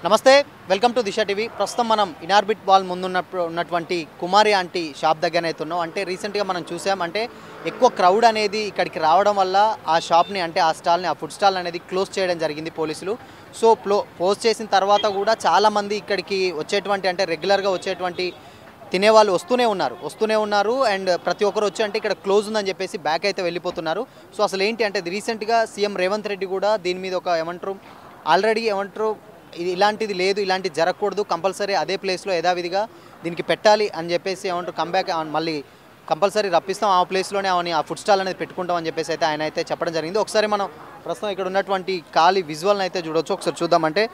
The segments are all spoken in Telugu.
నమస్తే, వెల్కమ్ టు దిశ టీవీ. ప్రస్తుతం మనం ఇనార్బిట్ బాల్ ఉన్నటువంటి కుమారి ఆంటీ షాప్ దగ్గర అయితే ఉన్నాం. అంటే రీసెంట్గా మనం చూసాం, అంటే ఎక్కువ క్రౌడ్ అనేది ఇక్కడికి రావడం వల్ల ఆ షాప్ని, అంటే ఆ స్టాల్ని, ఆ ఫుడ్ స్టాల్ అనేది క్లోజ్ చేయడం జరిగింది పోలీసులు. సో క్లోజ్ చేసిన తర్వాత కూడా చాలామంది ఇక్కడికి వచ్చేటువంటి, అంటే రెగ్యులర్గా వచ్చేటువంటి తినేవాళ్ళు వస్తూనే ఉన్నారు. అండ్ ప్రతి ఒక్కరు వచ్చి అంటే ఇక్కడ క్లోజ్ ఉందని చెప్పేసి బ్యాక్ అయితే వెళ్ళిపోతున్నారు. సో అసలు ఏంటి అంటే రీసెంట్గా సీఎం రేవంత్ రెడ్డి కూడా దీని మీద ఒక ఆల్రెడీ ఇలాంటిది లేదు, ఇలాంటిది జరగకూడదు, కంపల్సరీ అదే ప్లేస్లో యథావిధిగా దీనికి పెట్టాలి అని చెప్పేసి కంబ్యాక్ మళ్ళీ కంపల్సరీ రప్పిస్తాం, ఆ ప్లేస్లోనే ఆ ఫుడ్ స్టాల్ అనేది పెట్టుకుంటాం అని చెప్పేసి అయితే ఆయన అయితే చెప్పడం జరిగింది. ఒకసారి మనం ప్రస్తుతం ఇక్కడ ఉన్నటువంటి ఖాళీ విజువల్ని అయితే చూడవచ్చు. ఒకసారి చూద్దామంటే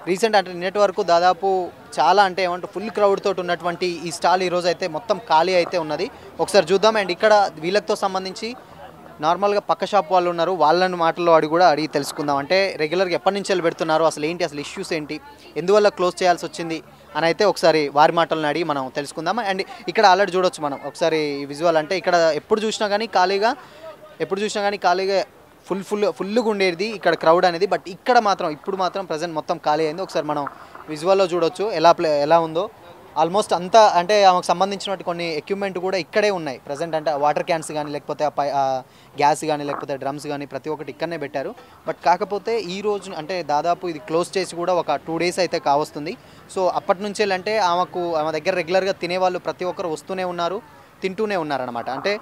రీసెంట్ అంటే నిన్నటి వరకు దాదాపు చాలా అంటే ఫుల్ క్రౌడ్ తోటి ఉన్నటువంటి ఈ స్టాల్ ఈరోజు అయితే మొత్తం ఖాళీ అయితే ఉన్నది. ఒకసారి చూద్దాం. అండ్ ఇక్కడ వీళ్ళతో సంబంధించి నార్మల్గా పక్క షాప్ వాళ్ళు ఉన్నారు, వాళ్ళని మాటల్లో అడిగి తెలుసుకుందాం. అంటే రెగ్యులర్గా ఎప్పటి నుంచి వెళ్ళి పెడుతున్నారు, అసలు ఇష్యూస్ ఏంటి, ఎందువల్ల క్లోజ్ చేయాల్సి వచ్చింది అని అయితే ఒకసారి వారి మాటలను అడిగి మనం తెలుసుకుందాం. అండ్ ఇక్కడ ఆల్రెడీ చూడొచ్చు మనం ఒకసారి ఈ విజువల్. అంటే ఇక్కడ ఎప్పుడు చూసినా కానీ ఖాళీగా ఫుల్గా ఉండేది ఇక్కడ క్రౌడ్ అనేది. బట్ ఇక్కడ ఇప్పుడు మాత్రం ప్రజెంట్ మొత్తం ఖాళీ అయింది. ఒకసారి మనం విజువల్లో చూడొచ్చు ఎలా ఉందో. ఆల్మోస్ట్ అంతా అంటే ఆమెకు సంబంధించినటువంటి కొన్ని ఎక్విప్మెంట్ కూడా ఇక్కడే ఉన్నాయి ప్రజెంట్. అంటే వాటర్ క్యాన్స్ కానీ, లేకపోతే గ్యాస్ కానీ, లేకపోతే డ్రమ్స్ కానీ ప్రతి ఒక్కటి ఇక్కడనే పెట్టారు. బట్ కాకపోతే ఈ రోజు అంటే దాదాపు ఇది క్లోజ్ చేసి కూడా ఒక 2 days అయితే కావస్తుంది. సో అప్పటి నుంచే అంటే ఆమె దగ్గర రెగ్యులర్గా తినేవాళ్ళు ప్రతి ఒక్కరు తింటూనే ఉన్నారనమాట. అంటే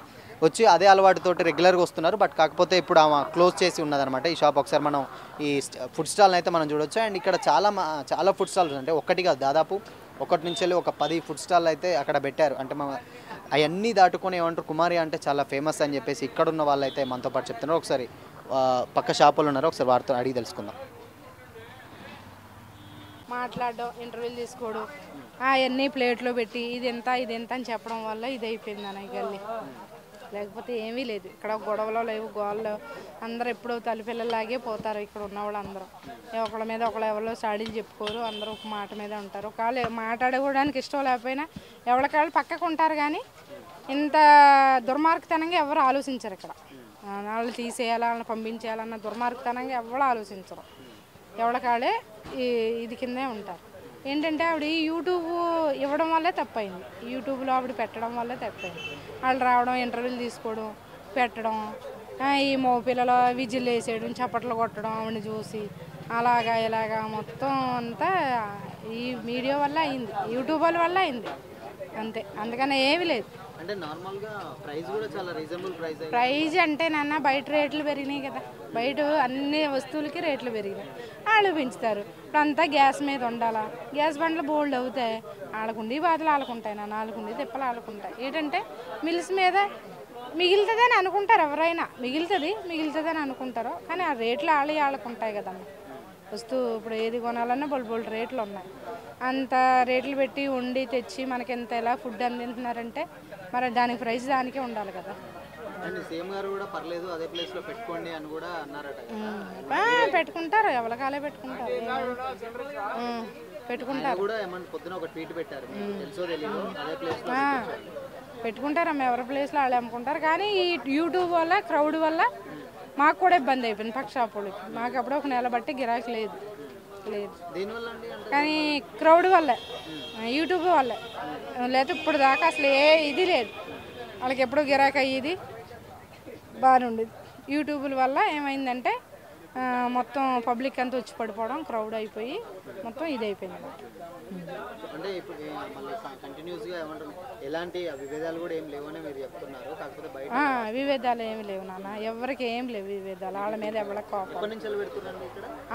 వచ్చి అదే అలవాటుతోటి రెగ్యులర్గా వస్తున్నారు. బట్ కాకపోతే ఇప్పుడు ఆమె క్లోజ్ చేసి ఉన్నదనమాట ఈ షాప్. ఒకసారి మనం ఈ ఫుడ్ స్టాల్ని అయితే మనం చూడొచ్చు. అండ్ ఇక్కడ చాలా ఫుడ్ స్టాల్స్, అంటే ఒక్కటిగా దాదాపు 1 నుంచి ఒక 10 ఫుడ్ స్టాల్ అయితే అక్కడ పెట్టారు. అంటే అవన్నీ దాటుకొని కుమారి అంటే చాలా ఫేమస్ అని చెప్పేసి ఇక్కడ ఉన్న వాళ్ళు అయితే మనతో పాటు చెప్తున్నారు. ఒకసారి పక్క షాపులు ఉన్నారు, ఒకసారి వారితో అడిగి తెలుసుకుందాం. మాట్లాడడం, ఇంటర్వ్యూలు తీసుకోవడం, అవన్నీ ప్లేట్లో పెట్టి ఇది ఎంత అని చెప్పడం వల్ల ఇది అయిపోయింది అన్న గల్లి. లేకపోతే ఏమీ లేదు ఇక్కడ. గొడవలో లేవు, గోళ్ళు. అందరూ ఎప్పుడో తల్లిపిల్లలాగే పోతారు ఇక్కడ ఉన్న వాళ్ళు అందరూ. ఒకళ్ళ మీద ఒకళ్ళు ఎవరో సాడీలు చెప్పుకోరు, అందరూ ఒక మాట మీద ఉంటారు. ఒకళ్ళు మాట్లాడుకోవడానికి ఇష్టం లేకపోయినా ఎవరికాళ్ళు పక్కకు ఉంటారు. కానీ ఇంత దుర్మార్గతనంగా ఎవరు ఆలోచించరు ఇక్కడ. వాళ్ళు తీసేయాలా, వాళ్ళని పంపించేయాలన్న దుర్మార్గతనంగా ఎవరు ఆలోచించరు. ఎవరికాళ్ళే ఇది కిందే ఉంటారు. ఏంటంటే ఆవిడ యూట్యూబ్ ఇవ్వడం వల్లే తప్పైంది. యూట్యూబ్లో ఆవిడ పెట్టడం వల్లే తప్పైంది. వాళ్ళు రావడం, ఇంటర్వ్యూలు తీసుకోవడం, పెట్టడం, ఈ మగపిల్లలు విజిల్ వేసేయడం, చప్పట్లు కొట్టడం ఆవిడని చూసి ఇలాగా మొత్తం అంతా ఈ మీడియా వల్ల అయింది, యూట్యూబ్ వల్ల అయింది అంతే. అందుకని ఏమీ లేదు. అంటే నార్మల్గా ప్రైస్ కూడా చాలా రీజనబుల్ ప్రైజ్ అంటే నాన్న బయట రేట్లు పెరిగినాయి కదా, బయట అన్ని వస్తువులకి రేట్లు పెరిగినాయి. వాళ్ళు పెంచుతారు. ఇప్పుడు అంతా గ్యాస్ మీద ఉండాలా, గ్యాస్ బండ్లు బోల్డ్ అవుతాయి. వాళ్ళకుండి బాధలు వాళ్ళకుంటాయి, వాళ్ళకుండి తిప్పలు వాళ్ళకుంటాయి. ఏంటంటే మిల్స్ మీద మిగులుతుంది అని అనుకుంటారు ఎవరైనా, మిగులుతుంది అని అనుకుంటారు. కానీ ఆ రేట్లు వాళ్ళకుంటాయి కదమ్మా. వస్తువు ఇప్పుడు ఏది కొనాలన్నా బోల్డ్ రేట్లు ఉన్నాయి. అంత రేట్లు పెట్టి వండి తెచ్చి మనకి ఎంత ఎలా ఫుడ్ అందింటున్నారంటే మరి దానికి ప్రైస్ దానికే ఉండాలి కదా. పెట్టుకుంటారు, ఎవరికాలే పెట్టుకుంటారు. పెట్టుకుంటారమ్మ, ఎవరి ప్లేస్లో వాళ్ళు అమ్ముకుంటారు. కానీ ఈ యూట్యూబ్ వల్ల, క్రౌడ్ వల్ల మాకు కూడా ఇబ్బంది అయిపోయింది. పక్క షాపులకి మాకు అప్పుడు ఒక నెల బట్టి గిరాకీ లేదు. కానీ క్రౌడ్ వల్లే, యూట్యూబ్ వల్లే. లేదా ఇప్పుడు దాకా అసలు ఇది లేదు. వాళ్ళకి ఎప్పుడో గిరాకీ అయ్యేది, బాగానే ఉండేది. యూట్యూబ్ల వల్ల ఏమైందంటే మొత్తం పబ్లిక్ అంతా వచ్చి పడిపోవడం, క్రౌడ్ అయిపోయి మొత్తం ఇది అయిపోయింది. అంటే ఇప్పుడు కంటిన్యూస్గా ఎలాంటి విభేదాలు కూడా ఏం లేవని మీరు చెప్తున్నారు. కాకపోతే బయట విభేదాలు ఏమి లేవు నాన్న, ఎవరికి ఏం లేవు విభేదాలు. వాళ్ళ మీద ఎవరికి కోపం.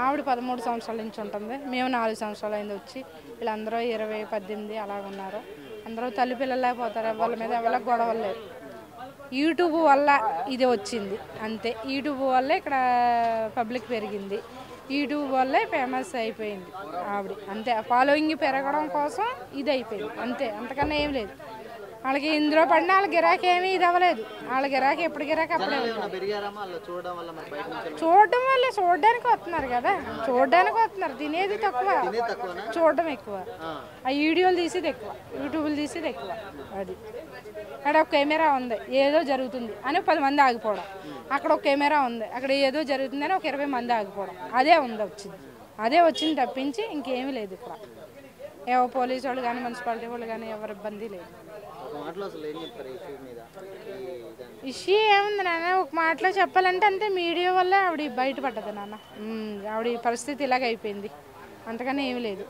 ఆవిడ 13 సంవత్సరాల నుంచి ఉంటుంది, మేము 4 సంవత్సరాలు అయింది వచ్చి. వీళ్ళందరూ 20, 18 అలాగ ఉన్నారు. అందరూ తల్లి పిల్లలైపోతారు. వాళ్ళ మీద ఎవరికి గొడవలు లేవు. యూట్యూబ్ వల్ల ఇది వచ్చింది అంతే. యూట్యూబ్ వల్ల ఇక్కడ పబ్లిక్ పెరిగింది. యూట్యూబ్ వల్లే ఫేమస్ అయిపోయింది ఆవిడ. అంతే, ఫాలోయింగ్ పెరగడం కోసం ఇది అయిపోయింది అంతే, అంతకన్నా ఏం లేదు. వాళ్ళకి ఇందులో పడిన వాళ్ళ గిరాకీ ఏమీ ఇది అవ్వలేదు. వాళ్ళ గిరాకీ ఎప్పుడు గిరాకీ అప్పుడే చూడడం వల్ల చూడడానికి వస్తున్నారు కదా, చూడడానికి వస్తున్నారు. తినేది తక్కువ, చూడడం ఎక్కువ. ఆ వీడియోలు తీసేది ఎక్కువ, యూట్యూబ్లు తీసేది ఎక్కువ. అది అక్కడ ఒక కెమెరా ఉంది, ఏదో జరుగుతుంది అని 10 మంది ఆగిపోవడం. అక్కడ ఒక కెమెరా ఉంది, అక్కడ ఏదో జరుగుతుందని ఒక 20 మంది ఆగిపోవడం. అదే వచ్చింది, అదే వచ్చింది తప్పించి ఇంకేమీ లేదు. ఇక్కడ ఏవో పోలీసు వాళ్ళు కానీ మున్సిపాలిటీ వాళ్ళు కానీ ఎవరి ఇబ్బంది లేదు. ఇష్యూ ఏముంది నాన్న, ఒక మాటలో చెప్పాలంటే అంతే, మీడియా వల్ల ఆవిడ బయటపడ్డది నాన్న. ఆవిడ పరిస్థితి ఇలాగ అయిపోయింది, అంతకన్నా ఏమి లేదు.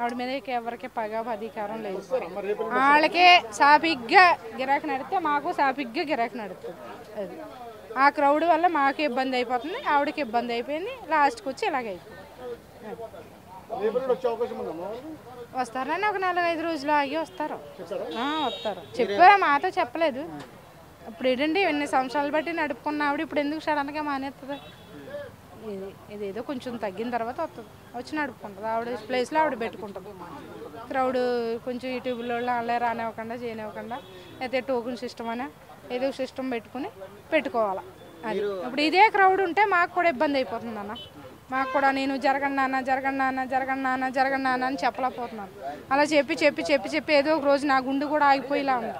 ఆవిడ మీద ఎవరికి పగ అధికారం లేదు. వాళ్ళకే సాఫీగా గిరాకీ నడితే మాకు సాఫీగా గిరాకీ నడుస్తుంది. అది ఆ క్రౌడ్ వల్ల మాకు ఇబ్బంది అయిపోతుంది, ఆవిడకి ఇబ్బంది అయిపోయింది. లాస్ట్కి వచ్చి ఇలాగ అయిపోయింది. వస్తారని ఒక 4-5 రోజులు ఆగి వస్తారు. చెప్పారా, మాతో చెప్పలేదు. ఇప్పుడు ఏంటండి ఎన్ని సంవత్సరాలు బట్టి నడుపుకున్న ఆవిడ ఇప్పుడు ఎందుకు సడన్గా మానేస్తుంది? ఇదేదో కొంచెం తగ్గిన తర్వాత వస్తుంది, వచ్చి నడుపుకుంటుంది. ఆవిడ ప్లేస్లో ఆవిడ పెట్టుకుంటుంది. క్రౌడ్ కొంచెం యూట్యూబ్లో అలా రానివ్వకుండా చేయనివ్వకుండా, అయితే టోకెన్ సిస్టమ్ అని ఏదో సిస్టమ్ పెట్టుకోవాలి. అది ఇప్పుడు ఇదే క్రౌడ్ ఉంటే మాకు కూడా ఇబ్బంది అయిపోతుంది అన్న. మాకు కూడా నేను జరగండి నాన్న అని చెప్పలేకపోతున్నాను. అలా చెప్పి ఏదో ఒక రోజు నా గుండె కూడా ఆగిపోయేలా ఉంది.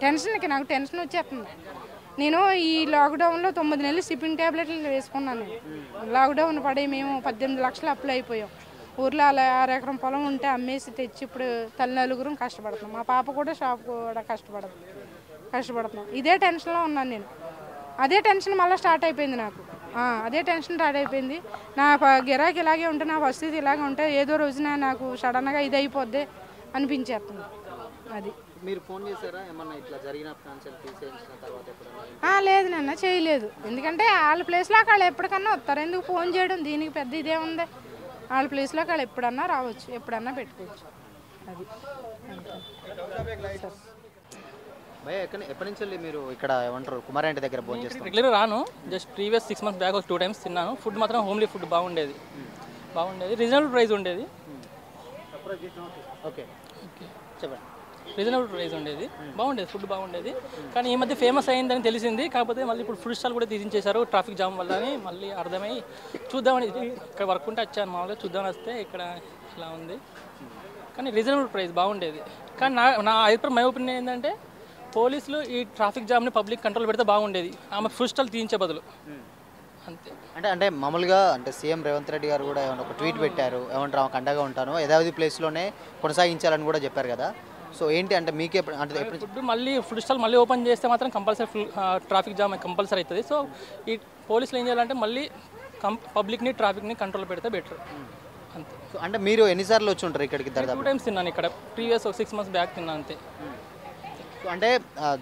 టెన్షన్కి నాకు టెన్షన్ వచ్చేస్తుంది. నేను ఈ లాక్డౌన్లో 9 నెలలు సిప్పింగ్ ట్యాబ్లెట్లు వేసుకున్నాను. లాక్డౌన్ పడి మేము 18 లక్షలు అప్పులు అయిపోయాం. ఊర్లో అలా 6 ఎకరం పొలం ఉంటే అమ్మేసి తెచ్చి ఇప్పుడు నలుగురం కష్టపడుతున్నాం. మా పాప కూడా షాప్ కూడా కష్టపడుతున్నాం. ఇదే టెన్షన్లో ఉన్నాను నేను. అదే టెన్షన్ మళ్ళీ స్టార్ట్ అయిపోయింది నాకు. అదే టెన్షన్ స్టార్ట్ అయిపోయింది. నా గిరాకీ ఇలాగే ఉంటే, నా పరిస్థితి ఇలాగే ఉంటే ఏదో రోజున నాకు సడన్గా ఇది అయిపోద్ది అనిపించేస్తుంది. అది మీరు ఫోన్ చేశారా ఏమన్నా ఇట్లా జరిగిన ఫైనాన్షియల్ తీసేసిన తర్వాత? లేదు నాన్న, చేయలేదు. ఎందుకంటే వాళ్ళ ప్లేస్లోకి వాళ్ళు ఎప్పటికన్నా వస్తారు. ఎందుకు ఫోన్ చేయడం, దీనికి పెద్ద ఇదే ఉంది. వాళ్ళ ప్లేస్లోకి వాళ్ళు ఎప్పుడన్నా రావచ్చు, ఎప్పుడన్నా పెట్టుకోవచ్చు. అది భయ ఎప్పటి నుంచి మీరు ఇక్కడ ఏమంటారు కుమారి ఆంటీ దగ్గర భోజనం చేస్తారు? రెగ్యులర్ రాను, just previous 6 months back 2 times తిన్నాను. ఫుడ్ మాత్రం హోమ్లీ ఫుడ్ బాగుండేది, రీజనబుల్ ప్రైస్ ఉండేది. ఓకే చెప్పండి. రీజనబుల్ ప్రైస్ ఉండేది, బాగుండేది, ఫుడ్ బాగుండేది. కానీ ఈ మధ్య ఫేమస్ అయిందని తెలిసింది. కాకపోతే మళ్ళీ ఇప్పుడు ఫుడ్ స్టాల్ కూడా తీసించేశారు ట్రాఫిక్ జామ్ వల్ల అని మళ్ళీ అర్థమై చూద్దామని ఇక్కడ వర్క్ ఉంటే వచ్చాను. మామూలుగా చూద్దామని వస్తే ఇక్కడ ఇలా ఉంది. కానీ రీజనబుల్ ప్రైస్ బాగుండేది. కానీ నా అభిప్రాయం, మై ఒపీనియన్ ఏంటంటే పోలీసులు ఈ ట్రాఫిక్ జామ్ని పబ్లిక్ కంట్రోల్ పెడితే బాగుండేది, ఆమె ఫుడ్ స్టాల్ తీయించే బదులు. అంతే. అంటే మామూలుగా అంటే సీఎం రేవంత్ రెడ్డి గారు కూడా ఏమన్నా ఒక ట్వీట్ పెట్టారు, ఏమంటారు ఆమెకు అండగా ఉంటాను, యథావిధి ప్లేస్లోనే కొనసాగించాలని కూడా చెప్పారు కదా. సో ఏంటి అంటే మీకే అంటే ఫుడ్ మళ్ళీ ఫుడ్ స్టాల్ మళ్ళీ ఓపెన్ చేస్తే మాత్రం కంపల్సరీ ట్రాఫిక్ జామ్ కంపల్సరీ అవుతుంది. సో ఈ పోలీసులు ఏం చేయాలంటే మళ్ళీ పబ్లిక్ని ట్రాఫిక్ని కంట్రోల్ పెడితే బెటర్. అంతే. అంటే మీరు ఎన్నిసార్లు వచ్చి ఉంటారు ఇక్కడికి? 2 times తిన్నాను ఇక్కడ, ప్రీవియస్ 6 months బ్యాక్ తిన్నాను అంతే. అంటే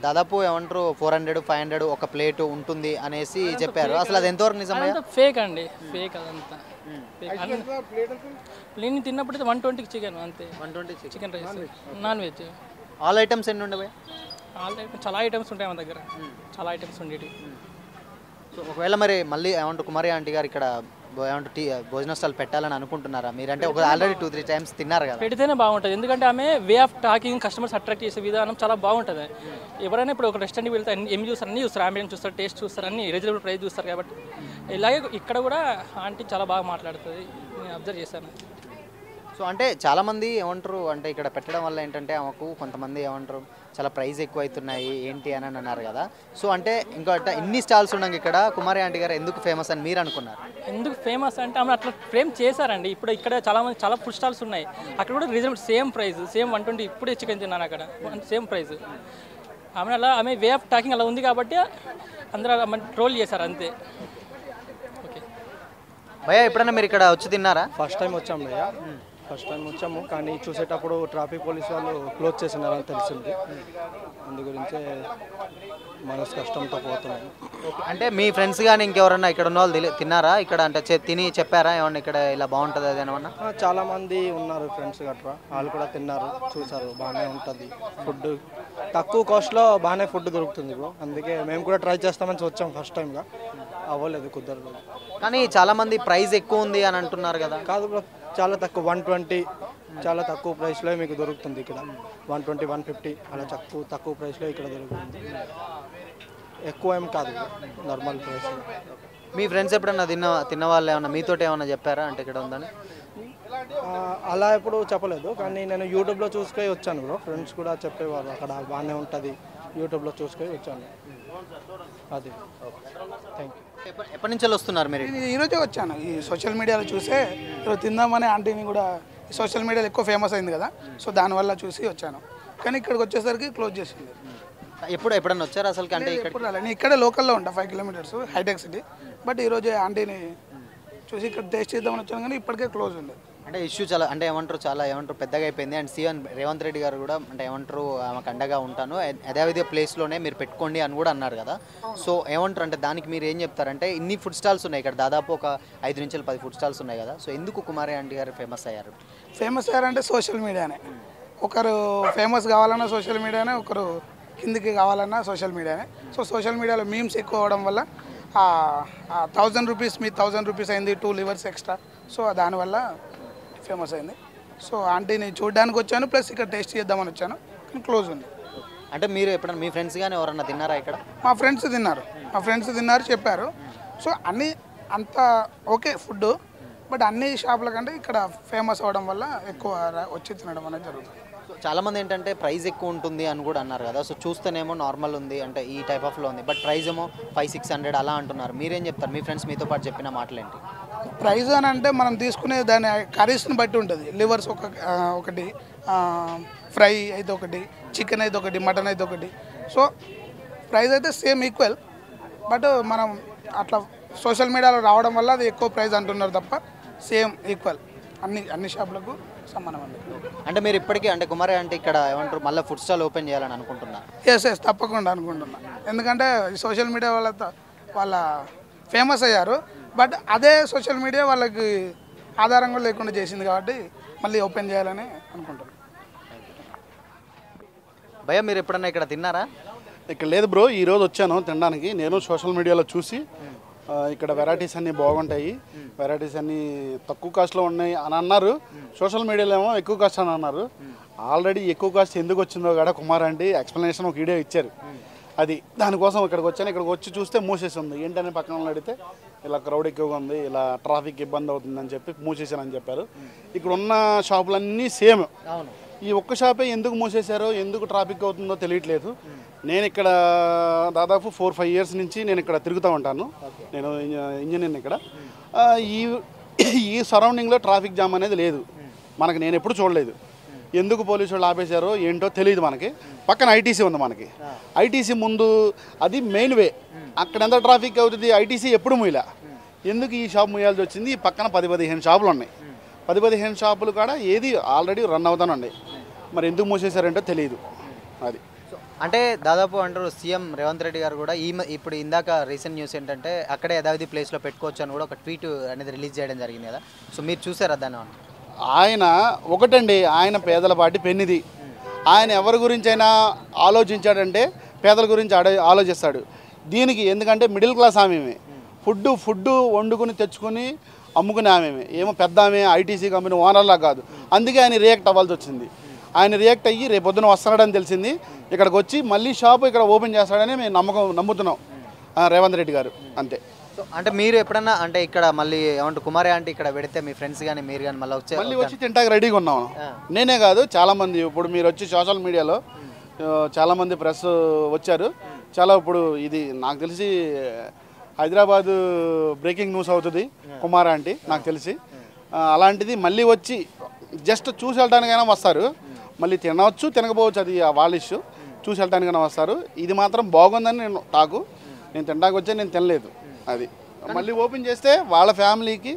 దాదాపు ఏమంటారు 400-500 ఒక ప్లేట్ ఉంటుంది అనేసి చెప్పారు. అసలు అది ఎంతవరకు నిజమే? ఫేక్ అండి, ఫేక్ అదంతా. నేను తిన్నప్పుడు 120 చికెన్ అంతే, 120 chicken rice, non veg. All items ఎన్ని ఉండవు? ఆల్ ఐటమ్స్ చాలా ఐటమ్స్ ఉంటాయి మన దగ్గర, చాలా ఐటమ్స్ ఉండేవి. సో ఒకవేళ మరి మళ్ళీ ఏమంటారు కుమారి ఆంటీ గారు ఇక్కడ ఏమంటారు భోజన స్టాల్ పెట్టాలని అనుకుంటున్నారా మీరంటే? ఒక ఆల్రెడీ 2-3 times తిన్నారు కదా. పెడితేనే బాగుంటుంది, ఎందుకంటే ఆమె way of talking, customers attract చేసే విధానం చాలా బాగుంటుంది. ఎవరైనా ఇప్పుడు ఒక రెస్టారెంట్కి వెళ్తే ఏమి చూస్తారు, అన్నీ చూస్తారు, అంబియన్స్ చూస్తారు, టేస్ట్ చూస్తారు, అన్ని రీజనబుల్ ప్రైస్ చూస్తారు. కాబట్టి ఇలాగే ఇక్కడ కూడా ఆంటీ చాలా బాగా మాట్లాడుతుంది, నేను అబ్జర్వ్ చేశాను. సో అంటే చాలామంది ఏమంటారు అంటే ఇక్కడ పెట్టడం వల్ల ఏంటంటే ఆమెకు కొంతమంది ఏమంటారు చాలా ప్రైస్ ఎక్కువ అవుతున్నాయి ఏంటి అని అన్నారు కదా. సో అంటే ఇంకా ఇన్ని స్టాల్స్ ఉన్నాయి ఇక్కడ, కుమారి ఆంటీ గారు ఎందుకు ఫేమస్ అని మీరు అనుకున్నారు? ఎందుకు ఫేమస్ అంటే ఆమె అట్లా ఫ్రేమ్ చేశారండి. ఇప్పుడు ఇక్కడ చాలా ఫుడ్ స్టాల్స్ ఉన్నాయి, అక్కడ కూడా రీజనబుల్ సేమ్ ప్రైస్, సేమ్ 120. ఇప్పుడే చికెన్ తిన్నాను అక్కడ, సేమ్ ప్రైస్. ఆమె వే ఆఫ్ టాకింగ్ అలా ఉంది కాబట్టి అందరూ ట్రోల్ చేశారు అంతే. ఓకే భయ్యా, ఎప్పుడైనా మీరు ఇక్కడ వచ్చి తిన్నారా? ఫస్ట్ టైం వచ్చాం భయ్యా, ఫస్ట్ టైం వచ్చాము. కానీ చూసేటప్పుడు ట్రాఫిక్ పోలీస్ వాళ్ళు క్లోజ్ చేసినారని తెలిసింది. అందు గురించే మనసు కష్టంతో పోతున్నాం. అంటే మీ ఫ్రెండ్స్ కానీ ఇంకెవరన్నా ఇక్కడ ఉన్న వాళ్ళు తిన్నారా ఇక్కడ? అంటే తిని చెప్పారా ఏమన్నా ఇక్కడ ఇలా బాగుంటుంది అది ఏమన్నా? చాలామంది ఉన్నారు ఫ్రెండ్స్ గట్రా, వాళ్ళు కూడా తిన్నారు, చూసారు, బాగానే ఉంటుంది ఫుడ్. తక్కువ కాస్ట్లో బాగానే ఫుడ్ దొరుకుతుంది బ్రో. అందుకే మేము కూడా ట్రై చేస్తామని వచ్చాం ఫస్ట్ టైంగా. అవ్వలేదు, కుదరదు. కానీ చాలామంది ప్రైస్ ఎక్కువ ఉంది అని అంటున్నారు కదా. కాదు బ్రో, చాలా తక్కువ 120 చాలా తక్కువ ప్రైస్లో మీకు దొరుకుతుంది ఇక్కడ. 120 150 అలా తక్కువ ప్రైస్లో ఇక్కడ దొరుకుతుంది. ఎక్కువ ఏం కాదు, నార్మల్ ప్రైస్. మీ ఫ్రెండ్స్ ఎప్పుడన్నా తిన్న వాళ్ళు ఏమన్నా మీతో ఏమన్నా చెప్పారా అంటే ఇక్కడ ఉందని? అలా ఎప్పుడు చెప్పలేదు, కానీ నేను యూట్యూబ్లో చూసుకొని వచ్చాను బ్రో. ఫ్రెండ్స్ కూడా చెప్పేవారు అక్కడ బాగానే ఉంటుంది, యూట్యూబ్లో చూసుకొని వచ్చాను. అది థ్యాంక్ యూ. ఎప్పటి నుంచి వస్తున్నారు మీరు? నేను ఈరోజే వచ్చాను. ఈ సోషల్ మీడియాలో చూసే ఈరోజు తిందామని ఆంటీని కూడా ఈ సోషల్ మీడియాలో ఎక్కువ ఫేమస్ అయింది కదా, సో దానివల్ల చూసి వచ్చాను. కానీ ఇక్కడికి వచ్చేసరికి క్లోజ్ చేసింది. ఎప్పుడన్నా వచ్చారు అసలు? అంటే ఎప్పుడు రాలేదు, నేను ఇక్కడే లోకల్లో ఉంటా, 5 కిలోమీటర్స్ హైటెక్ సిటీ. బట్ ఈరోజే ఆంటీని చూసి ఇక్కడ టేస్ట్ చేద్దామని వచ్చాను, కానీ ఇప్పటికే క్లోజ్ ఉంది. అంటే ఇష్యూ చాలా అంటే ఏమంటారు పెద్దగా అయిపోయింది. అండ్ సీఎం రేవంత్ రెడ్డి గారు కూడా అంటే ఏమంటారు ఆమెకు అండగా ఉంటాను, అదే ప్లేస్లోనే మీరు పెట్టుకోండి అని కూడా అన్నారు కదా. సో ఏమంటారు అంటే దానికి మీరు ఏం చెప్తారంటే ఇన్ని ఫుడ్ స్టాల్స్ ఉన్నాయి ఇక్కడ, దాదాపు ఒక 5 నుంచి 10 ఫుడ్ స్టాల్స్ ఉన్నాయి కదా. సో ఎందుకు కుమారి ఆంటీ గారు ఫేమస్ అయ్యారు? ఫేమస్ అయ్యారంటే సోషల్ మీడియానే. ఒకరు ఫేమస్ కావాలన్నా సోషల్ మీడియానే, ఒకరు కిందికి కావాలన్నా సోషల్ మీడియానే. సో సోషల్ మీడియాలో మీమ్స్ ఎక్కువ అవ్వడం వల్ల 1000 రూపీస్ మీ 1000 రూపీస్ అయింది, 2 లివర్స్ ఎక్స్ట్రా. సో దానివల్ల ఫేమస్ అయింది. సో ఆంటీని చూడడానికి వచ్చాను, ప్లస్ ఇక్కడ టేస్ట్ చేద్దామని వచ్చాను, కానీ క్లోజ్ ఉంది. అంటే మీరు ఎప్పుడన్నా మీ ఫ్రెండ్స్ కానీ ఎవరన్నా తిన్నారా ఇక్కడ? మా ఫ్రెండ్స్ తిన్నారు, చెప్పారు. సో అన్నీ అంతా ఓకే ఫుడ్, బట్ అన్ని షాపుల కంటే ఇక్కడ ఫేమస్ అవ్వడం వల్ల ఎక్కువ వచ్చి తినడం అనేది జరుగుతుంది. సో చాలామంది ఏంటంటే ప్రైస్ ఎక్కువ ఉంటుంది అని కూడా అన్నారు కదా. సో చూస్తేనేమో నార్మల్ ఉంది అంటే ఈ టైప్ ఆఫ్లో ఉంది, బట్ ప్రైస్ ఏమో 500-600 అలా అంటున్నారు. మీరేం చెప్తారు? మీ ఫ్రెండ్స్ మీతో పాటు చెప్పిన మాటలు ఏంటి? ప్రైస్ అని అంటే మనం తీసుకునే దాని కర్రీస్ని బట్టి ఉంటుంది. లివర్స్ ఒకటి, ఫ్రై అయితే ఒకటి, చికెన్ అయితే ఒకటి, మటన్ అయితే ఒకటి. సో ప్రైస్ అయితే సేమ్ ఈక్వల్, బట్ మనం అట్లా సోషల్ మీడియాలో రావడం వల్ల అది ఎక్కువ ప్రైస్ అంటున్నారు తప్ప సేమ్ ఈక్వల్ అన్ని షాపులకు సమానం అండి. అంటే మీరు ఇప్పటికీ అంటే కుమారి అంటే ఇక్కడ ఏమంటారు మళ్ళీ ఫుడ్ స్టాల్ ఓపెన్ చేయాలని అనుకుంటున్నారు? ఎస్ తప్పకుండా అనుకుంటున్నా. ఎందుకంటే సోషల్ మీడియా వాళ్ళ ఫేమస్ అయ్యారు, బట్ అదే సోషల్ మీడియా వాళ్ళకి ఆధారంగా లేకుండా చేసింది కాబట్టి మళ్ళీ ఓపెన్ చేయాలని అనుకుంటున్నాను. భయ్య మీరు ఎప్పుడన్నా ఇక్కడ తిన్నారా? ఇక్కడ లేదు బ్రో, ఈరోజు వచ్చాను తినడానికి. నేను సోషల్ మీడియాలో చూసి ఇక్కడ వెరైటీస్ అన్నీ బాగుంటాయి, వెరైటీస్ అన్నీ తక్కువ కాస్ట్లో ఉన్నాయి అని అన్నారు. సోషల్ మీడియాలో ఏమో ఎక్కువ కాస్ట్ అని అన్నారు. ఆల్రెడీ ఎక్కువ కాస్ట్ ఎందుకు వచ్చిందో కూడా కుమార్ అంటే ఎక్స్ప్లెనేషన్ ఒక వీడియో ఇచ్చారు. అది దానికోసం ఇక్కడికి వచ్చాను. ఇక్కడికి వచ్చి చూస్తే మూసేసి ఉంది. ఏంటనే పక్కన అడిగితే ఇలా క్రౌడ్ ఎక్కువగా ఉంది, ఇలా ట్రాఫిక్ ఇబ్బంది అవుతుందని చెప్పి మూసేసానని చెప్పారు. ఇక్కడ ఉన్న షాపులన్నీ సేమ్. ఈ ఒక్క షాపే ఎందుకు మూసేశారో, ఎందుకు ట్రాఫిక్ అవుతుందో తెలియట్లేదు. నేను ఇక్కడ దాదాపు 4-5 ఇయర్స్ నుంచి నేను ఇక్కడ తిరుగుతూ ఉంటాను. నేను ఇంజనీర్ని ఇక్కడ. ఈ సరౌండింగ్లో ట్రాఫిక్ జామ్ అనేది లేదు మనకి, నేను ఎప్పుడు చూడలేదు. ఎందుకు పోలీసు వాళ్ళు ఆపేశారో ఏంటో తెలియదు మనకి. పక్కన ఐటీసీ ఉంది మనకి. ఐటీసీ ముందు అది మెయిన్ వే, అక్కడ ఎంత ట్రాఫిక్ అవుతుంది. ఐటీసీ ఎప్పుడు మూయలే, ఎందుకు ఈ షాప్ మూయాల్సి వచ్చింది? ఈ పక్కన 10-15 షాపులు ఉన్నాయి. 10-15 షాపులు కూడా ఏది ఆల్రెడీ రన్ అవుతానండి. మరి ఎందుకు మూసేశారంటో తెలియదు. అది అంటే దాదాపు అంటారు సీఎం రేవంత్ రెడ్డి గారు కూడా ఇప్పుడు ఇందాక రీసెంట్ న్యూస్ ఏంటంటే అక్కడే యథావిధి ప్లేస్లో పెట్టుకోవచ్చు అని కూడా ఒక ట్వీట్ అనేది రిలీజ్ చేయడం జరిగింది కదా. సో మీరు చూసారా దాన్ని? ఆయన ఒకటండి, ఆయన పేదల పార్టీ పెన్నిది. ఆయన ఎవరి గురించి అయినా ఆలోచించాడంటే పేదల గురించి ఆలోచిస్తాడు. దీనికి ఎందుకంటే మిడిల్ క్లాస్ ఆమెమే, ఫుడ్ వండుకుని తెచ్చుకొని అమ్ముకునే ఆమెమే, ఏమో పెద్ద ఆమె ఐటీసీ కంపెనీ ఓనర్లా కాదు. అందుకే ఆయన రియాక్ట్ అవ్వాల్సి వచ్చింది. ఆయన రియాక్ట్ అయ్యి రేపు పొద్దున వస్తున్నాడని తెలిసింది. ఇక్కడికి వచ్చి మళ్ళీ షాపు ఇక్కడ ఓపెన్ చేస్తాడని మేము నమ్ముతున్నాం రేవంత్ రెడ్డి గారు. అంతే. అంటే మీరు ఎప్పుడన్నా అంటే ఇక్కడ మళ్ళీ ఏమంటారు కుమారి ఆంటీ ఇక్కడ పెడితే మీ ఫ్రెండ్స్ కానీ మీరు కానీ మళ్ళీ వచ్చి తింటాక రెడీగా ఉన్నాము. నేనే కాదు, చాలామంది. ఇప్పుడు మీరు వచ్చి సోషల్ మీడియాలో చాలామంది ప్రెస్ వచ్చారు. చాలా ఇప్పుడు ఇది నాకు తెలిసి హైదరాబాదు బ్రేకింగ్ న్యూస్ అవుతుంది కుమార్ ఆంటీ నాకు తెలిసి. అలాంటిది మళ్ళీ వచ్చి జస్ట్ చూసి వెళ్ళడానికైనా వస్తారు. మళ్ళీ తినవచ్చు తినకపోవచ్చు, అది వాళ్ళ ఇష్యూ. చూసి వెళ్ళడానికైనా వస్తారు. ఇది మాత్రం బాగుందని నేను తినడానికి వచ్చే, నేను తినలేదు. అది మళ్ళీ ఓపెన్ చేస్తే వాళ్ళ ఫ్యామిలీకి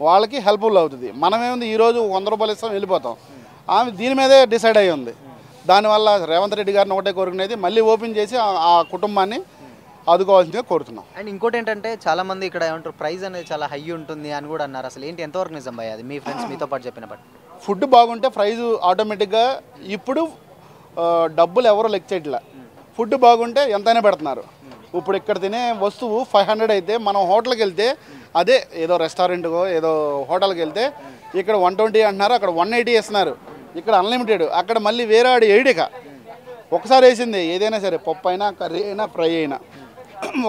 వాళ్ళకి హెల్ప్ఫుల్ అవుతుంది. మనమేముంది ఈరోజు 100 రూపాయలు ఇస్తాం వెళ్ళిపోతాం. ఆమె దీని మీదే డిసైడ్ అయ్యి ఉంది. దానివల్ల రేవంత్ రెడ్డి గారిని ఒకటే కోరుకునేది మళ్ళీ ఓపెన్ చేసి ఆ కుటుంబాన్ని ఆదుకోవాల్సిందిగా కోరుతున్నాం. అండ్ ఇంకోటి ఏంటంటే చాలా మంది ఇక్కడ ఏమంటారు ప్రైస్ అనేది చాలా హై ఉంటుంది అని కూడా అన్నారు. అసలు ఏంటి, ఎంతవరకు నిజం భయ్య అది? మీ ఫ్రెండ్స్ మీతో పాటు చెప్పిన బట్ ఫుడ్ బాగుంటే ప్రైజ్ ఆటోమేటిక్గా, ఇప్పుడు డబ్బులు ఎవరో లెక్క చేయట్లా. ఫుడ్ బాగుంటే ఎంతైనా పెడుతున్నారు. ఇప్పుడు ఇక్కడ తినే వస్తువు 500 అయితే మనం హోటల్కి వెళ్తే అదే ఏదో రెస్టారెంట్కో ఏదో హోటల్కి వెళ్తే ఇక్కడ 120 అంటున్నారు, అక్కడ 180 ఇస్తున్నారు. ఇక్కడ అన్లిమిటెడ్, అక్కడ మళ్ళీ వేరే వాడు ఏడిక ఒక్కసారి వేసింది ఏదైనా సరే, పప్పు అయినా కర్రీ అయినా ఫ్రై అయినా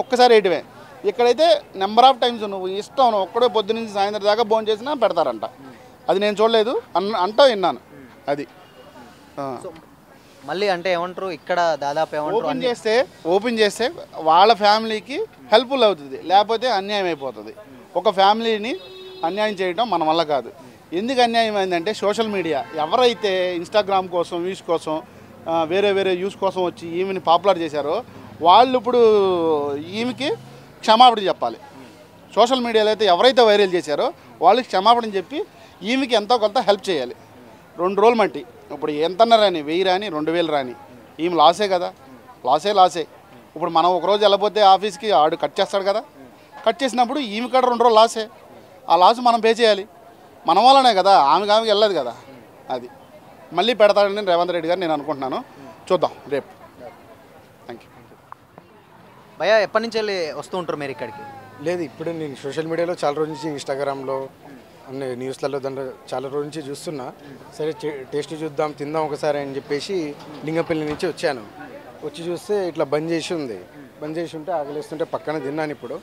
ఒక్కసారి వేయటమే. ఇక్కడైతే నెంబర్ ఆఫ్ టైమ్స్ నువ్వు ఇష్టం, నువ్వు ఒక్కడే పొద్దు నుంచి సాయంత్రం దాకా భోజనం చేసినా పెడతారంట. అది నేను చూడలేదు, అంటూ విన్నాను. అది మళ్ళీ అంటే ఏమంటారు ఇక్కడ దాదాపు ఏమంటారు ఓపెన్ చేస్తే వాళ్ళ ఫ్యామిలీకి హెల్ప్ఫుల్ అవుతుంది, లేకపోతే అన్యాయం అయిపోతుంది. ఒక ఫ్యామిలీని అన్యాయం చేయడం మన వల్ల కాదు. ఎందుకు అన్యాయం అయిందంటే సోషల్ మీడియా ఎవరైతే ఇన్స్టాగ్రామ్ కోసం వ్యూస్ కోసం వేరే వేరే యూస్ కోసం వచ్చి ఈమెని పాపులర్ చేశారో వాళ్ళు ఇప్పుడు ఈమెకి క్షమాపణ చెప్పాలి. సోషల్ మీడియాలో అయితే ఎవరైతే వైరల్ చేశారో వాళ్ళకి క్షమాపణ చెప్పి ఈమెకి ఎంతో కొంత హెల్ప్ చేయాలి. 2 రోజులు మట్టి ఇప్పుడు ఎంతన్నా రాని 1000 రాని 2000 రాని ఈమె లాసే కదా, లాసే. ఇప్పుడు మనం ఒకరోజు వెళ్ళిపోతే ఆఫీస్కి ఆడు కట్ చేస్తాడు కదా, కట్ చేసినప్పుడు ఈమె కాడ 2 రోజులు లాసే. ఆ లాస్ మనం పే చేయాలి, మన వల్లనే కదా, ఆమెకి వెళ్ళదు కదా. అది మళ్ళీ పెడతాడని రేవంత్ రెడ్డి గారు నేను అనుకుంటున్నాను. చూద్దాం రేపు. Thank you. భయ్యా ఎప్పటి నుంచి వెళ్ళి వస్తూ ఉంటారు మీరు ఇక్కడికి? లేదు, ఇప్పుడు నేను సోషల్ మీడియాలో చాలా రోజు నుంచి, ఇన్స్టాగ్రామ్లో అన్ని న్యూస్లలో దాంట్లో చాలా రోజు నుంచి చూస్తున్నా. సరే టేస్ట్ చూద్దాం, తిందాం ఒకసారి అని చెప్పేసి లింగంపల్లి నుంచి వచ్చాను. వచ్చి చూస్తే ఇట్లా బంద్ చేసి ఉంది. బంద్ చేసి ఉంటే ఆకలిస్తుంటే పక్కన తిన్నాను. ఇప్పుడు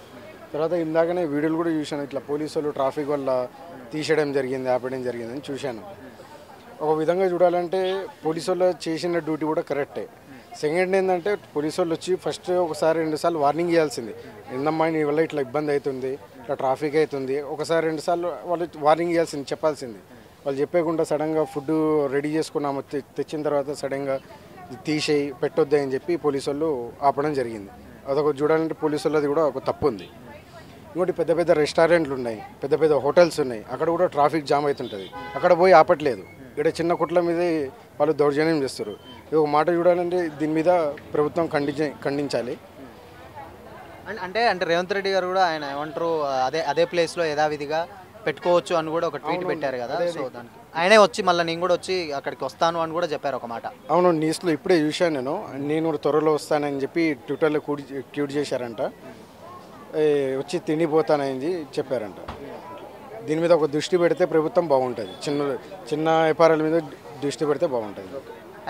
తర్వాత ఇందాకనే వీడియోలు కూడా చూశాను, ఇట్లా పోలీసు వాళ్ళు ట్రాఫిక్ వల్ల తీసేయడం జరిగింది, ఆపేయడం జరిగింది అని చూశాను. ఒక విధంగా చూడాలంటే పోలీసు వాళ్ళు చేసిన డ్యూటీ కూడా కరెక్టే. సెకండ్ ఏంటంటే పోలీసు వాళ్ళు వచ్చి ఫస్ట్ ఒకసారి 2 సార్లు వార్నింగ్ ఇవ్వాల్సింది. ఏందమ్మా నీ వల్ల ఇట్లా ఇబ్బంది అవుతుంది, ఇట్లా ట్రాఫిక్ అవుతుంది, ఒకసారి 2 సార్లు వాళ్ళు వార్నింగ్ ఇవ్వాల్సింది, చెప్పాల్సింది. వాళ్ళు చెప్పకుండా సడన్గా ఫుడ్ రెడీ చేసుకున్నాము, తెచ్చిన తర్వాత సడన్గా తీసేయి పెట్టొద్దు అని చెప్పి పోలీసు వాళ్ళు ఆపడం జరిగింది. అదొక చూడాలంటే పోలీసు వాళ్ళది కూడా ఒక తప్పు ఉంది. ఇంకోటి పెద్ద పెద్ద రెస్టారెంట్లు ఉన్నాయి, పెద్ద పెద్ద హోటల్స్ ఉన్నాయి, అక్కడ కూడా ట్రాఫిక్ జామ్ అవుతుంటుంది, అక్కడ పోయి ఆపట్లేదు. ఇక్కడ చిన్న కుట్ల మీదే వాళ్ళు దౌర్జన్యం చేస్తారు. ఇది ఒక మాట చూడాలంటే దీని మీద ప్రభుత్వం ఖండించాలి. అంటే రేవంత్ రెడ్డి గారు కూడా ఆయన ఏమంటారు అదే ప్లేస్లో యథావిధిగా పెట్టుకోవచ్చు అని కూడా ఒక ట్వీట్ పెట్టారు కదా. సో దానికి ఆయనే వచ్చి మళ్ళీ నేను కూడా వచ్చి అక్కడికి వస్తాను అని కూడా చెప్పారు ఒక మాట. అవును, న్యూస్లో ఇప్పుడే చూశాను నేను కూడా త్వరలో వస్తానని చెప్పి ట్విట్టర్లో ట్వీట్ చేశారంట. వచ్చి తిండిపోతానని చెప్పారంట. దీని మీద ఒక దృష్టి పెడితే ప్రభుత్వం బాగుంటుంది, చిన్న వ్యాపారాల మీద దృష్టి పెడితే బాగుంటుంది.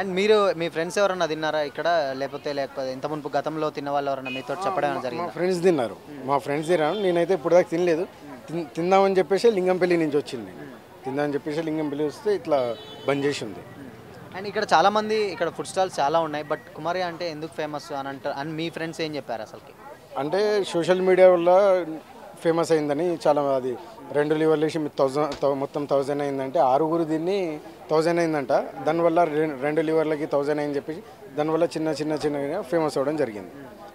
అండ్ మీరు మీ ఫ్రెండ్స్ ఎవరన్నా తిన్నారా ఇక్కడ, లేకపోతే ఇంత మునుపు గతంలో తిన్న వాళ్ళు ఎవరన్నా మీతో చెప్పడం జరిగింది? మా ఫ్రెండ్స్ తిన్నారు, నేనైతే ఇప్పుడు దాకా తినలేదు. తిందామని చెప్పేసి లింగంపల్లి నుంచి వచ్చింది, తిందామని చెప్పేసి లింగంపల్లి వస్తే ఇట్లా బంద్ చేసి ఉంది. అండ్ ఇక్కడ చాలామంది ఇక్కడ ఫుడ్ స్టాల్స్ చాలా ఉన్నాయి, బట్ కుమారి అంటే ఎందుకు ఫేమస్ అని అంటారు అని మీ ఫ్రెండ్స్ ఏం చెప్పారు అసలుకి? అంటే సోషల్ మీడియా వల్ల ఫేమస్ అయిందని చాలా, అది 2 లివర్లు వేసి మొత్తం 1000 అయిందంటే 6 దీన్ని 1000 అయిందంట. దానివల్ల 2 లివర్లకి 1000 అయిందని చెప్పేసి దానివల్ల చిన్నగా ఫేమస్ అవ్వడం జరిగింది.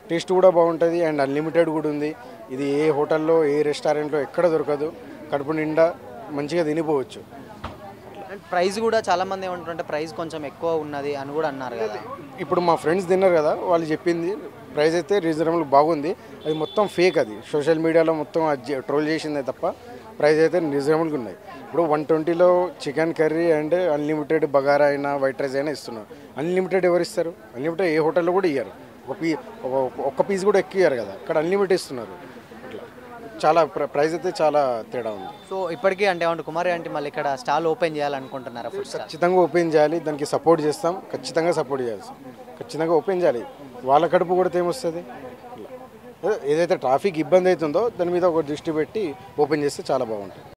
టేస్ట్ కూడా బాగుంటుంది అండ్ అన్లిమిటెడ్ కూడా ఉంది. ఇది ఏ హోటల్లో ఏ రెస్టారెంట్లో ఎక్కడ దొరకదు, కడుపు నిండా మంచిగా తినిపోవచ్చు. అండ్ ప్రైస్ కూడా చాలామంది ఏమంటారంటే ప్రైస్ కొంచెం ఎక్కువ ఉన్నది అని కూడా అన్నారు కదా. ఇప్పుడు మా ఫ్రెండ్స్ తిన్నారు కదా, వాళ్ళు చెప్పింది ప్రైస్ అయితే రీజనబుల్ బాగుంది. అది మొత్తం ఫేక్, అది సోషల్ మీడియాలో మొత్తం ట్రోల్ చేసిందే తప్ప ప్రైస్ అయితే రీజనబుల్గా ఉన్నాయి. ఇప్పుడు 120లో chicken curry and unlimited bagara అయినా వైట్ రైస్ అయినా ఇస్తున్నారు. అన్లిమిటెడ్ ఎవరు ఇస్తారు? అన్లిమిటెడ్ ఏ హోటల్లో కూడా ఇయ్యారు. ఒక్క పీస్ కూడా ఎక్కువ ఇయ్యారు కదా, అక్కడ అన్లిమిటెడ్ ఇస్తున్నారు. అట్లా చాలా ప్రైస్ అయితే చాలా తేడా ఉంది. సో ఇప్పటికీ అంటే ఏమంటే కుమారి అంటే మళ్ళీ ఇక్కడ స్టాల్ ఓపెన్ చేయాలనుకుంటున్నారా? ఫుడ్ స్టాల్ ఖచ్చితంగా ఓపెన్ చేయాలి, దానికి సపోర్ట్ చేస్తాం, ఖచ్చితంగా సపోర్ట్ చేయాలి, ఖచ్చితంగా ఓపెన్ చేయాలి. వాళ్ళ కడుపు కూడా ఏమొస్తుంది? ఏదైతే ట్రాఫిక్ ఇబ్బంది అవుతుందో దాని మీద ఒక దృష్టి పెట్టి ఓపెన్ చేస్తే చాలా బాగుంటుంది.